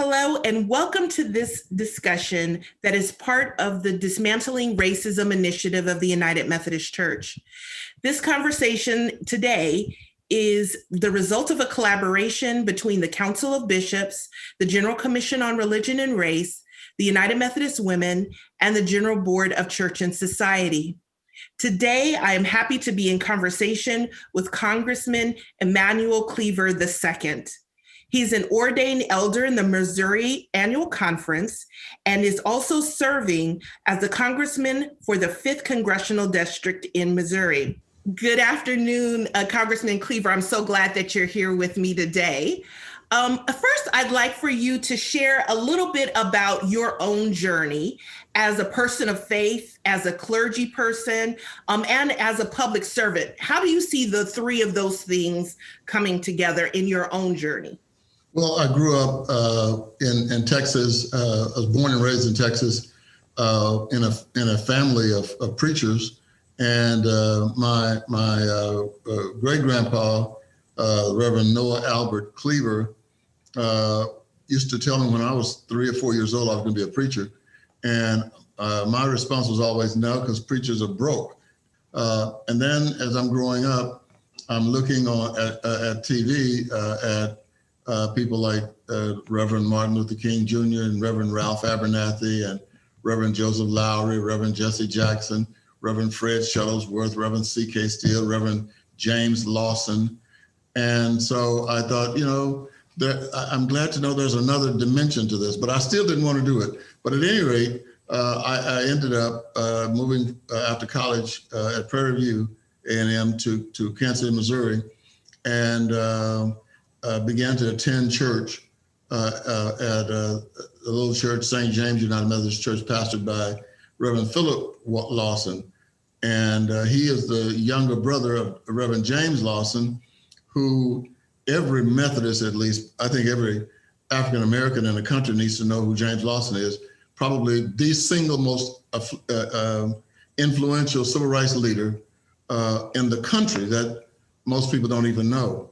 Hello, and welcome to this discussion that is part of the Dismantling Racism initiative of the United Methodist Church. This conversation today is the result of a collaboration between the Council of Bishops, the General Commission on Religion and Race, the United Methodist Women, and the General Board of Church and Society. Today, I am happy to be in conversation with Congressman Emmanuel Cleaver II. He's an ordained elder in the Missouri Annual Conference and is also serving as the congressman for the 5th Congressional District in Missouri. Good afternoon, Congressman Cleaver. I'm so glad that you're here with me today. First, I'd like for you to share a little bit about your own journey as a person of faith, as a clergy person, and as a public servant. How do you see the three of those things coming together in your own journey? Well, I grew up in Texas. I was born and raised in Texas in a family of preachers, and my great grandpa, Reverend Noah Albert Cleaver, used to tell me when I was 3 or 4 years old I was going to be a preacher, and my response was always no, because preachers are broke. And then as I'm growing up, I'm looking at TV at people like Reverend Martin Luther King Jr. and Reverend Ralph Abernathy and Reverend Joseph Lowry, Reverend Jesse Jackson, Reverend Fred Shuttlesworth, Reverend C.K. Steele, Reverend James Lawson. And so I thought, I'm glad to know there's another dimension to this, but I still didn't want to do it. But at any rate, I ended up moving after college at Prairie View A&M to Kansas City, Missouri, and began to attend church at a little church, St. James United Methodist Church, pastored by Reverend Philip Lawson. And he is the younger brother of Reverend James Lawson, who every Methodist, at least, I think every African American in the country needs to know who James Lawson is. Probably the single most influential civil rights leader in the country that most people don't even know.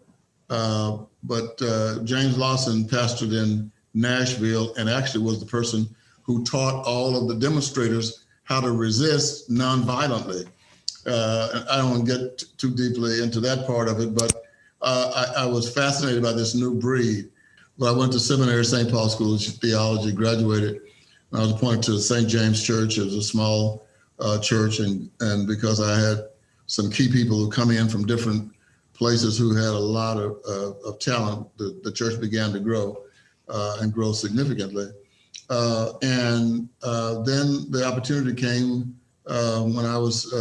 But James Lawson pastored in Nashville and actually was the person who taught all of the demonstrators how to resist nonviolently. I don't want to get too deeply into that part of it, but I was fascinated by this new breed. But I went to seminary, St. Paul School of Theology, graduated. I was appointed to St. James Church. It was a small church, and because I had some key people who come in from different places who had a lot of talent, the church began to grow and grow significantly. And then the opportunity came when I was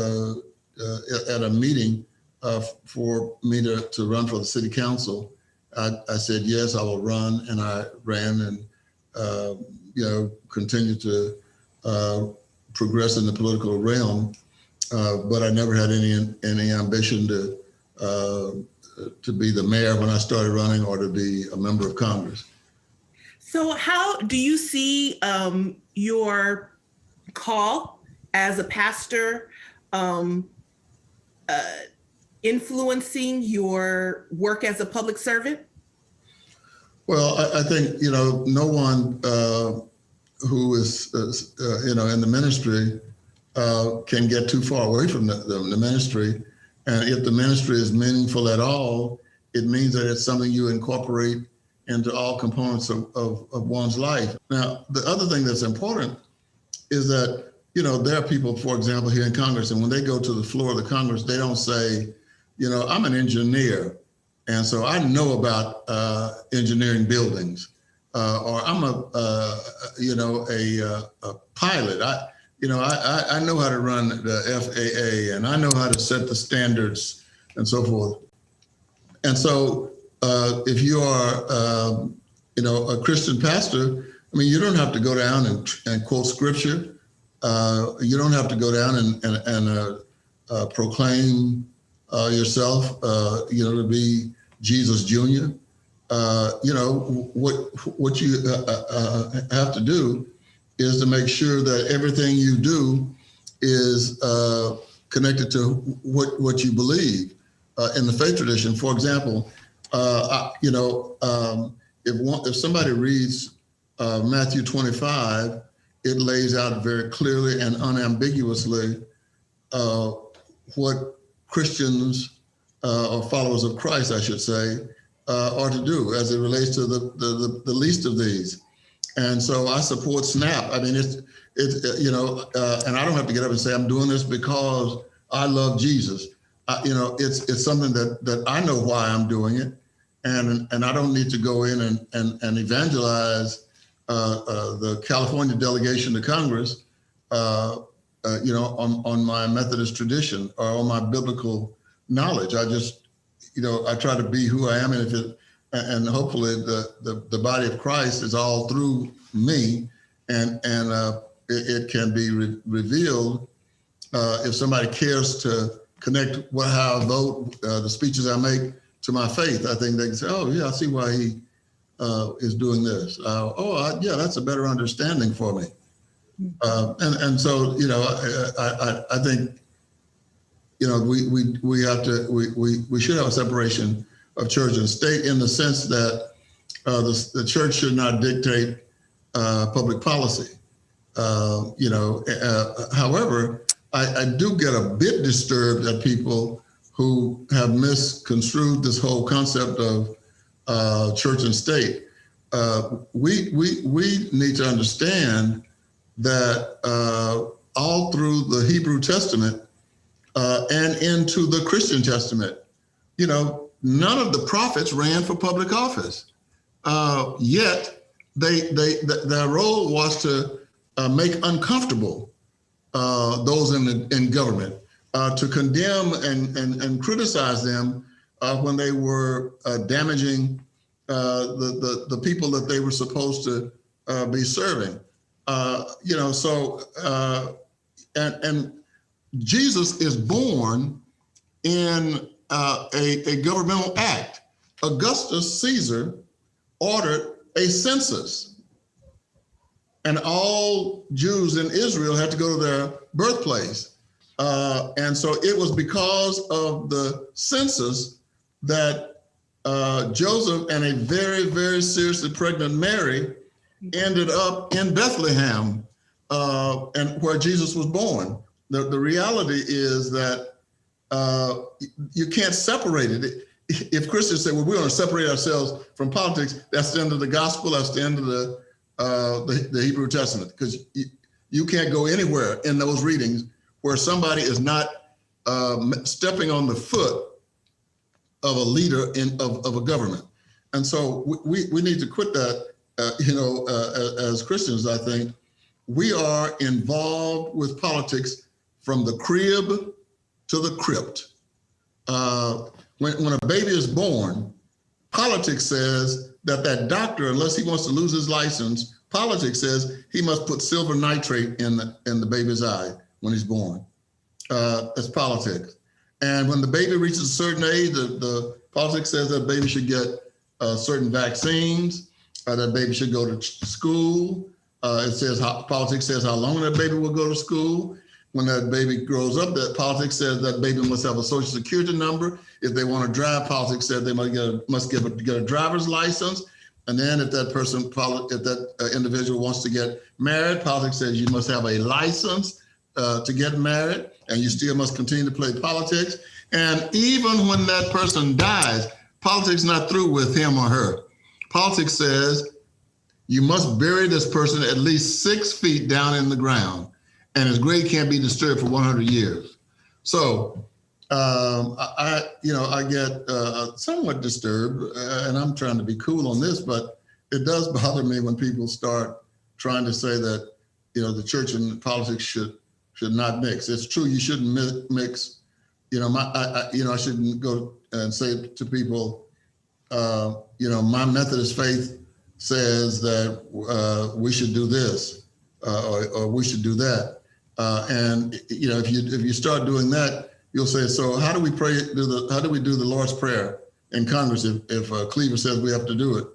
at a meeting for me to run for the city council. I said, yes, I will run, and I ran and continued to progress in the political realm, but I never had any ambition to be the mayor when I started running or to be a member of Congress. So how do you see your call as a pastor influencing your work as a public servant? Well, I think, no one who is, in the ministry can get too far away from the ministry. And if the ministry is meaningful at all, it means that it's something you incorporate into all components of one's life. Now, the other thing that's important is that, there are people, for example, here in Congress, and when they go to the floor of the Congress, they don't say, I'm an engineer, and so I know about engineering buildings, or I'm a pilot. I know how to run the FAA, and I know how to set the standards and so forth. And so if you are, a Christian pastor, you don't have to go down and quote scripture. You don't have to go down and proclaim yourself, to be Jesus Jr. What you have to do is to make sure that everything you do is connected to what you believe in the faith tradition. For example, if somebody reads Matthew 25, it lays out very clearly and unambiguously what Christians or followers of Christ, I should say, are to do as it relates to the least of these. And so I support SNAP. I mean, it's and I don't have to get up and say I'm doing this because I love Jesus. It's something that I know why I'm doing it, and I don't need to go in and evangelize the California delegation to Congress, on my Methodist tradition or on my biblical knowledge. I just, I try to be who I am, and hopefully the body of Christ is all through me, and it can be revealed if somebody cares to connect how I vote, the speeches I make to my faith. I think they can say, "Oh yeah, I see why he is doing this." Yeah, that's a better understanding for me. And so I think we have to we should have a separation of church and state in the sense that the church should not dictate public policy. However, I do get a bit disturbed at people who have misconstrued this whole concept of church and state. We need to understand that all through the Hebrew Testament and into the Christian Testament, none of the prophets ran for public office. Yet their role was to make uncomfortable those in government, to condemn and criticize them when they were damaging the people that they were supposed to be serving. And Jesus is born in a governmental act. Augustus Caesar ordered a census, and all Jews in Israel had to go to their birthplace. And so it was because of the census that Joseph and a very, very seriously pregnant Mary ended up in Bethlehem, and where Jesus was born. The reality is that you can't separate it. If Christians say, well, we're going to separate ourselves from politics, that's the end of the gospel, that's the end of the Hebrew Testament, because you can't go anywhere in those readings where somebody is not stepping on the foot of a leader of a government. And so we need to quit that. As Christians, I think we are involved with politics from the crib to the crypt. When a baby is born, politics says that doctor, unless he wants to lose his license, politics says he must put silver nitrate in the baby's eye when he's born. That's politics. And when the baby reaches a certain age, the politics says that baby should get certain vaccines, that baby should go to school. Politics says how long that baby will go to school. When that baby grows up, that politics says that baby must have a social security number. If they want to drive, politics says they must get a driver's license. And then if that individual wants to get married, politics says you must have a license to get married, and you still must continue to play politics. And even when that person dies, politics is not through with him or her. Politics says you must bury this person at least 6 feet down in the ground, and his grave can't be disturbed for 100 years. So I get somewhat disturbed, and I'm trying to be cool on this, but it does bother me when people start trying to say that, the church and politics should not mix. It's true, you shouldn't mix. I shouldn't go and say to people, my Methodist faith says that we should do this or we should do that. And if you start doing that, you'll say, so how do we pray? How do we do the Lord's Prayer in Congress if Cleaver says we have to do it?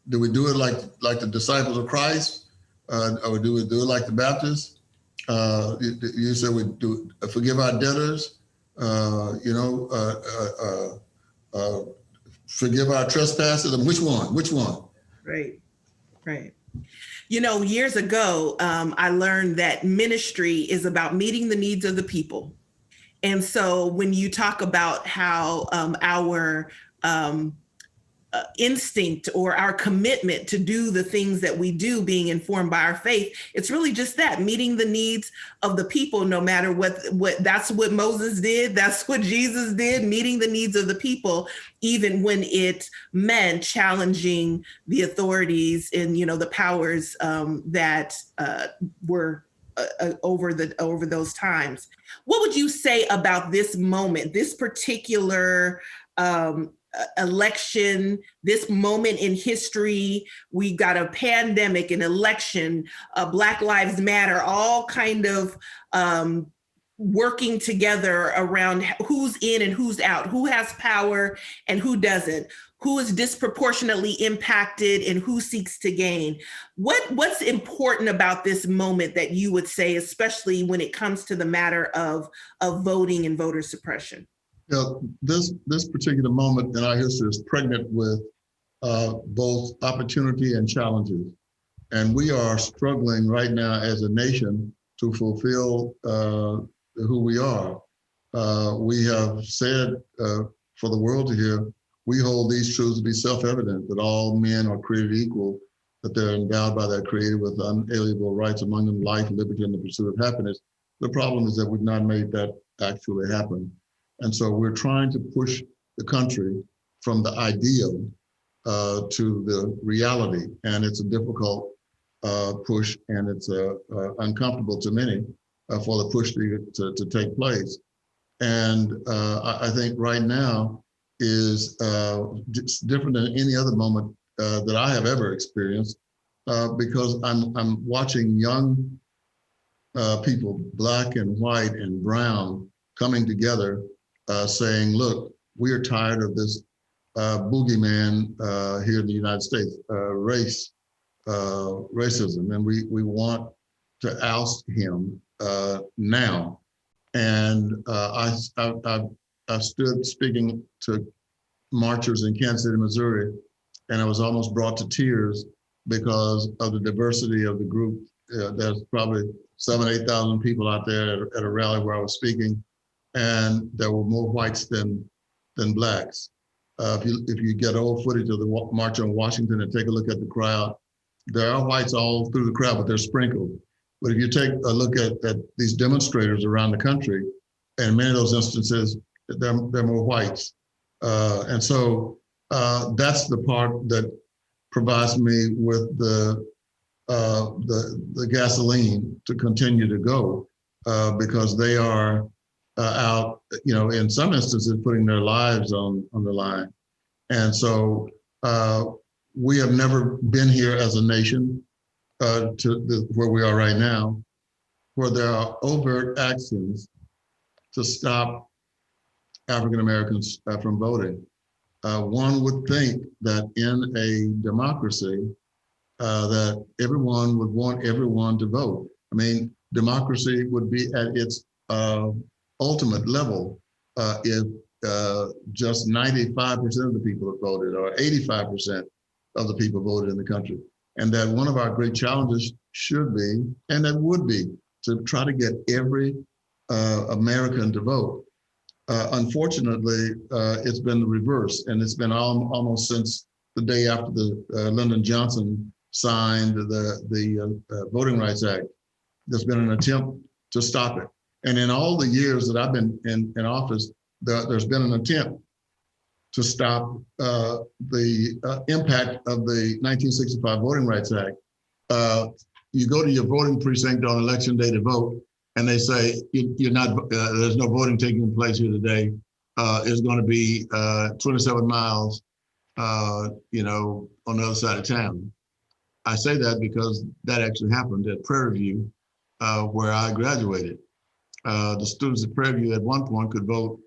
Do we do it like the disciples of Christ, or do we do it like the Baptists? You said we do forgive our debtors, forgive our trespasses. And which one? Right. You know, years ago, I learned that ministry is about meeting the needs of the people. And so when you talk about how our instinct or our commitment to do the things that we do being informed by our faith, it's really just that, meeting the needs of the people, no matter what that's what Moses did, that's what Jesus did, meeting the needs of the people, even when it meant challenging the authorities and, you know, the powers that were over those times. What would you say about this moment, this particular election, this moment in history? We got a pandemic, an election, Black Lives Matter, all kind of working together around who's in and who's out, who has power and who doesn't, who is disproportionately impacted and who seeks to gain. What's important about this moment that you would say, especially when it comes to the matter of voting and voter suppression? You know, this particular moment in our history is pregnant with both opportunity and challenges. And we are struggling right now as a nation to fulfill who we are. We have said for the world to hear, we hold these truths to be self-evident, that all men are created equal, that they're endowed by their Creator with unalienable rights, among them life, liberty, and the pursuit of happiness. The problem is that we've not made that actually happen. And so we're trying to push the country from the ideal to the reality. And it's a difficult push, and it's uncomfortable to many for the push to take place. And I think right now is different than any other moment that I have ever experienced, because I'm watching young people, black and white and brown, coming together, saying, look, we are tired of this boogeyman here in the United States, racism, and we want to oust him now. And I stood speaking to marchers in Kansas City, Missouri, and I was almost brought to tears because of the diversity of the group. There's probably 7,000 to 8,000 people out there at a rally where I was speaking, and there were more whites than blacks. If you get old footage of the March on Washington and take a look at the crowd, there are whites all through the crowd, but they're sprinkled. But if you take a look at these demonstrators around the country, and in many of those instances, there are more whites. And so that's the part that provides me with the gasoline to continue to go, because they are out, you know, in some instances, putting their lives on the line. And so we have never been here as a nation where we are right now, where there are overt actions to stop African Americans from voting. One would think that in a democracy, that everyone would want everyone to vote. I mean, democracy would be at its ultimate level if just 95% of the people have voted, or 85% of the people voted in the country. And that one of our great challenges should be, and that would be, to try to get every American to vote. Unfortunately, it's been the reverse, and it's been almost since the day after the Lyndon Johnson signed the Voting Rights Act. There's been an attempt to stop it. And in all the years that I've been in office, there's been an attempt to stop the impact of the 1965 Voting Rights Act. You go to your voting precinct on election day to vote, and they say, you're not, there's no voting taking place here today. It's going to be 27 miles, you know, on the other side of town. I say that because that actually happened at Prairie View, where I graduated. The students at Prairie View at one point could vote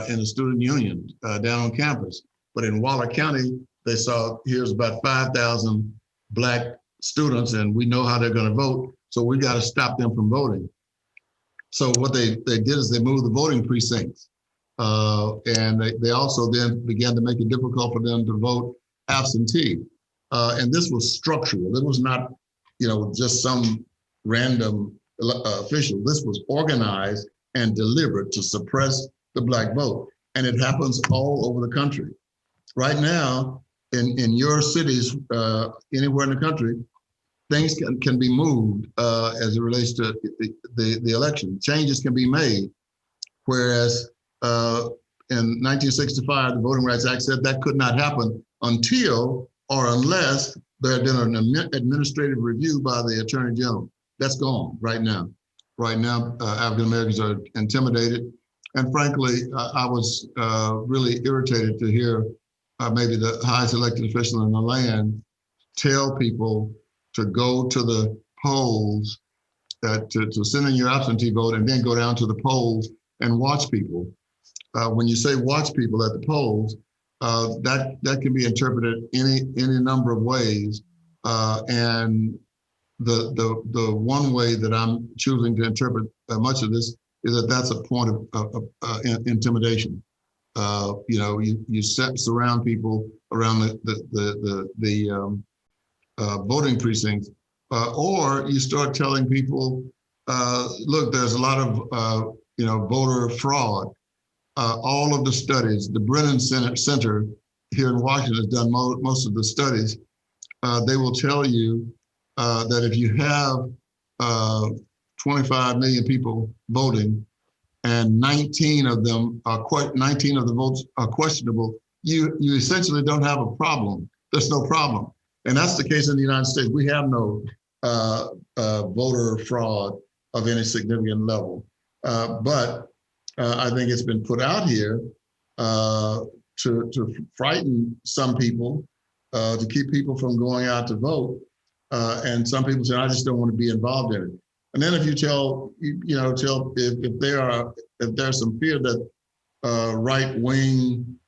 in the student union down on campus. But in Waller County, they saw, here's about 5,000 Black students, and we know how they're going to vote, so we got to stop them from voting. So what they did is they moved the voting precincts. And they also then began to make it difficult for them to vote absentee. And this was structural. It was not, just some random official. This was organized and deliberate to suppress the Black vote. And it happens all over the country. Right now, in your cities, anywhere in the country, things can be moved as it relates to the election. Changes can be made. Whereas in 1965, the Voting Rights Act said that could not happen until or unless there had been an administrative review by the Attorney General. That's gone right now. Right now, African Americans are intimidated. And frankly, I was really irritated to hear maybe the highest elected official in the land tell people to go to the polls, to send in your absentee vote and then go down to the polls and watch people. When you say watch people at the polls, that can be interpreted any number of ways. And the one way that I'm choosing to interpret much of this is that that's a point of intimidation. You surround people around the voting precincts, or you start telling people, look, there's a lot of voter fraud. All of the studies, the Brennan Center here in Washington has done most of the studies. They will tell you that if you have 25 million people voting and 19 of the votes are questionable, you essentially don't have a problem. There's no problem. And that's the case in the United States. We have no voter fraud of any significant level. But I think it's been put out here to frighten some people, to keep people from going out to vote. And some people say, I just don't want to be involved in it. And then if you tell if there's some fear that right-wing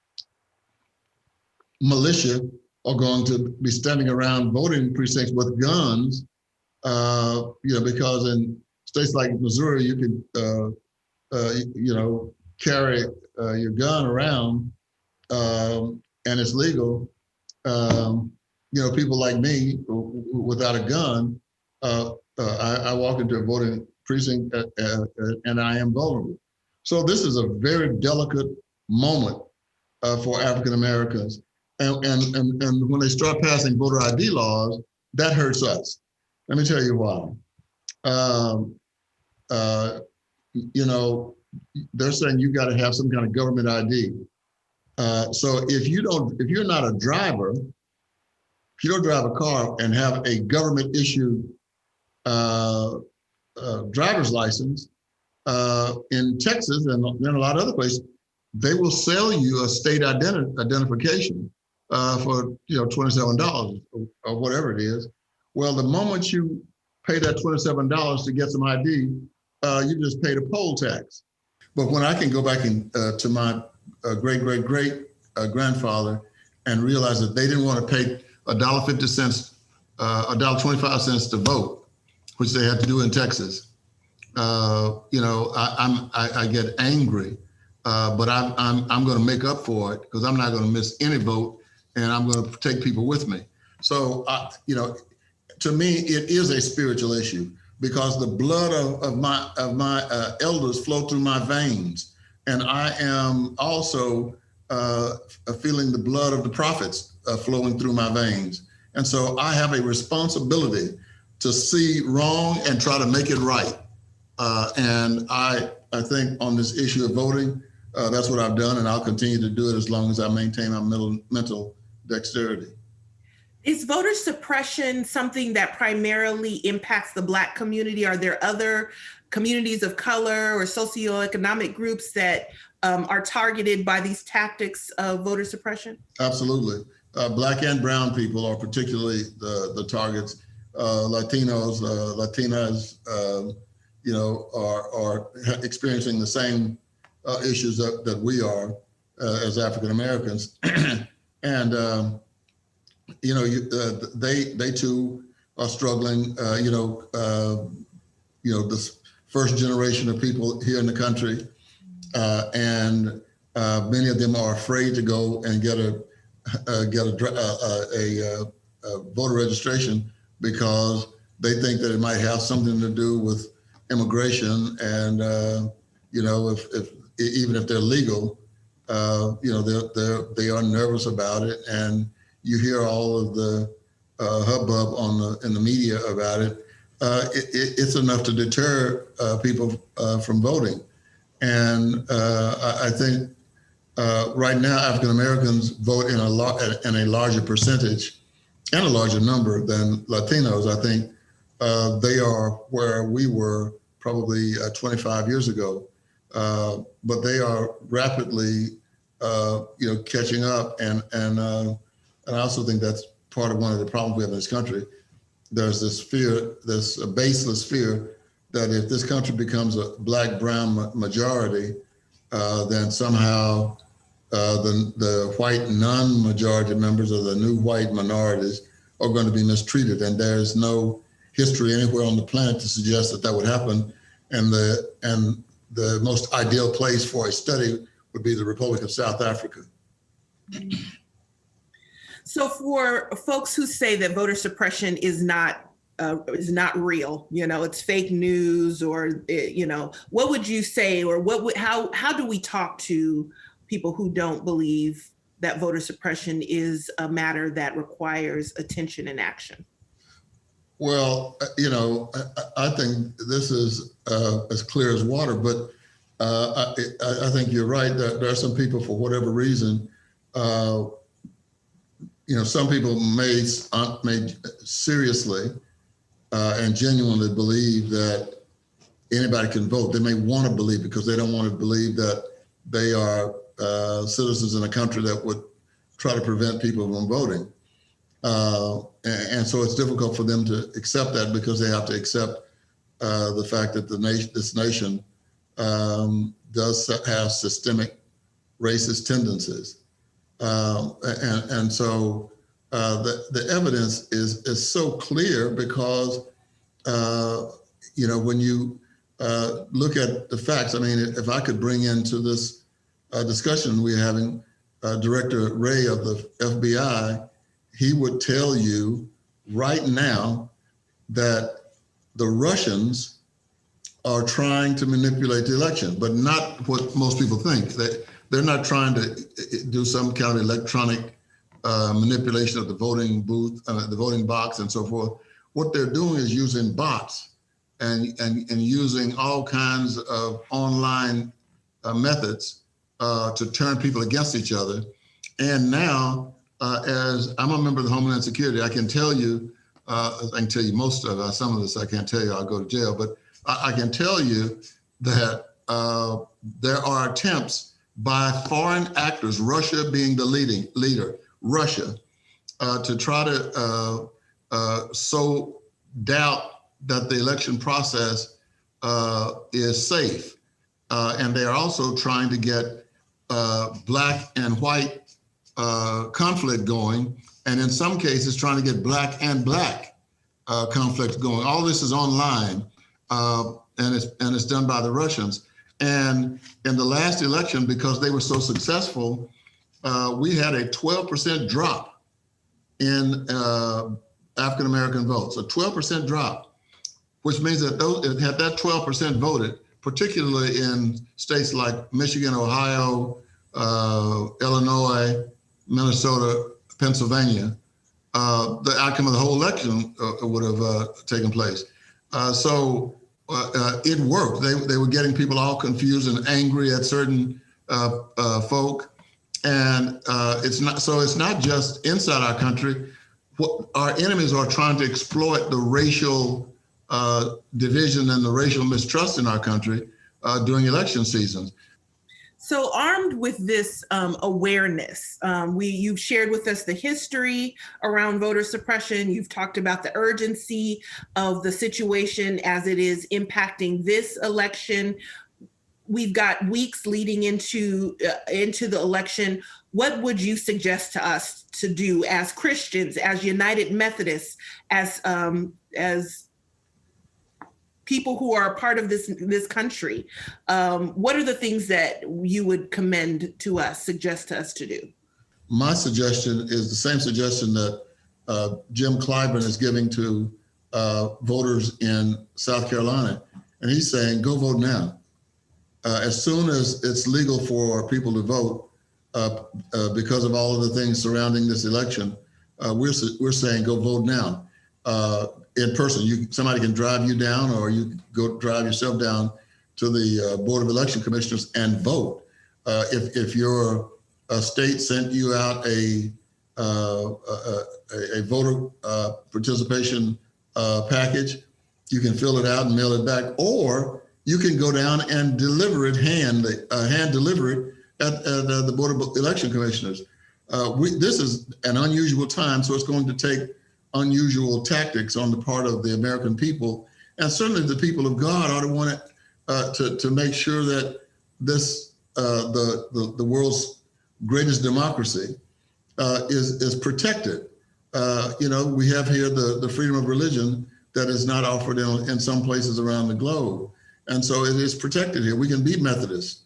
militia are going to be standing around voting precincts with guns, because in states like Missouri, you can carry your gun around, and it's legal. People like me without a gun, I walk into a voting precinct and I am vulnerable. So this is a very delicate moment for African Americans. And when they start passing voter ID laws, that hurts us. Let me tell you why. They're saying you got to have some kind of government ID. So if you're not a driver, if you don't drive a car and have a government issued driver's license, in Texas and in a lot of other places, they will sell you a state identification for $27 or whatever it is. Well, the moment you pay that $27 to get some ID, you just paid a poll tax. But when I can go back to my great grandfather and realize that they didn't want to pay $1.50, $1.25 to vote, which they had to do in Texas. I get angry, but I'm going to make up for it because I'm not going to miss any vote, and I'm going to take people with me. So, to me, it is a spiritual issue because the blood of my elders flow through my veins, and I am also feeling the blood of the prophets flowing through my veins. And so I have a responsibility to see wrong and try to make it right. And I think on this issue of voting, that's what I've done, and I'll continue to do it as long as I maintain my mental dexterity. Is voter suppression something that primarily impacts the Black community? Are there other communities of color or socioeconomic groups that are targeted by these tactics of voter suppression? Absolutely. Black and brown people are particularly the targets. Latinos, Latinas, are experiencing the same issues that we are as African Americans, and they too are struggling. This first generation of people here in the country, and many of them are afraid to go and get voter registration because they think that it might have something to do with immigration, and if even if they're legal, they are nervous about it, and you hear all of the hubbub in the media about it. It's enough to deter people from voting, and I think right now African Americans vote in a larger percentage and a larger number than Latinos. I think they are where we were probably 25 years ago, but they are rapidly, catching up. And I also think that's part of one of the problems we have in this country. There's this fear, this baseless fear that if this country becomes a black-brown majority, then somehow the white non-majority members of the new white minorities are going to be mistreated. And there's no history anywhere on the planet to suggest that would happen. And the most ideal place for a study would be the Republic of South Africa. So for folks who say that voter suppression is not real, it's fake news, or what would you say, or how do we talk to people who don't believe that voter suppression is a matter that requires attention and action? Well, I think this is as clear as water, but I think you're right that there are some people, for whatever reason, some people may seriously and genuinely believe that anybody can vote. They may want to believe, because they don't want to believe that they are citizens in a country that would try to prevent people from voting. And so it's difficult for them to accept that, because they have to accept the fact that this nation does have systemic racist tendencies. And so the evidence is so clear, because, when you look at the facts, I mean, if I could bring into this discussion we're having Director Wray of the FBI, he would tell you right now that the Russians are trying to manipulate the election, but not what most people think. They're not trying to do some kind of electronic manipulation of the voting booth, the voting box, and so forth. What they're doing is using bots and using all kinds of online methods to turn people against each other. And now, as I'm a member of the Homeland Security, I can tell you most of some of this I can't tell you, I'll go to jail, but I can tell you that there are attempts by foreign actors, Russia being the leader, Russia, to try to sow doubt that the election process is safe. And they are also trying to get black and white conflict going, and in some cases trying to get black and black conflict going. All this is online, and it's done by the Russians. And in the last election, because they were so successful, we had a 12% drop in African-American votes, a 12% drop, which means that had that 12% voted, particularly in states like Michigan, Ohio, Illinois, Minnesota, Pennsylvania, the outcome of the whole election would have taken place. So it worked. They were getting people all confused and angry at certain folk. And it's not just inside our country. What our enemies are trying to exploit the racial division and the racial mistrust in our country during election seasons. So armed with this awareness, you've shared with us the history around voter suppression. You've talked about the urgency of the situation as it is impacting this election. We've got weeks leading into the election. What would you suggest to us to do as Christians, as United Methodists, as people who are a part of this country? What are the things that you would suggest to us to do? My suggestion is the same suggestion that Jim Clyburn is giving to voters in South Carolina. And he's saying, go vote now. As soon as it's legal for people to vote, because of all of the things surrounding this election, we're saying go vote now. In person, somebody can drive you down, or you go drive yourself down to the Board of Election Commissioners and vote. If your state sent you out a voter participation package, you can fill it out and mail it back, or you can go down and deliver it, hand deliver it at the Board of Election Commissioners. This is an unusual time, so it's going to take unusual tactics on the part of the American people, and certainly the people of God ought to want to make sure that this the world's greatest democracy is protected. We have here the freedom of religion that is not offered in some places around the globe, and so it is protected here. We can be Methodist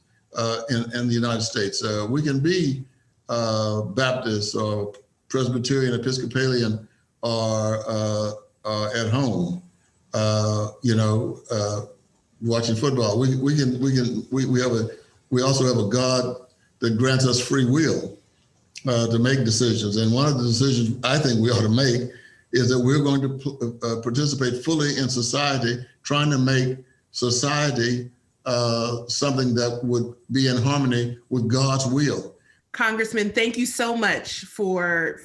in the United States. We can be Baptist or Presbyterian, Episcopalian, or at home, watching football. We also have a God that grants us free will to make decisions. And one of the decisions I think we ought to make is that we're going to participate fully in society, trying to make society something that would be in harmony with God's will. Congressman, thank you so much for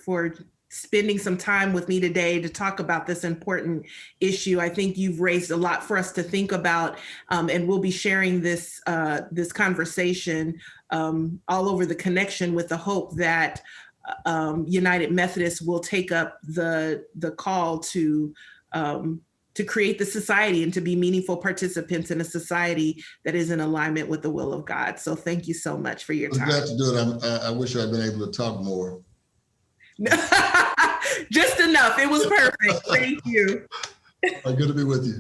spending some time with me today to talk about this important issue. I think you've raised a lot for us to think about, and we'll be sharing this conversation all over the connection, with the hope that United Methodist will take up the call to create the society and to be meaningful participants in a society that is in alignment with the will of God. So thank you so much for your time. I'm glad to do it. I wish I'd been able to talk more. Just enough. It was perfect. Thank you. Good to be with you.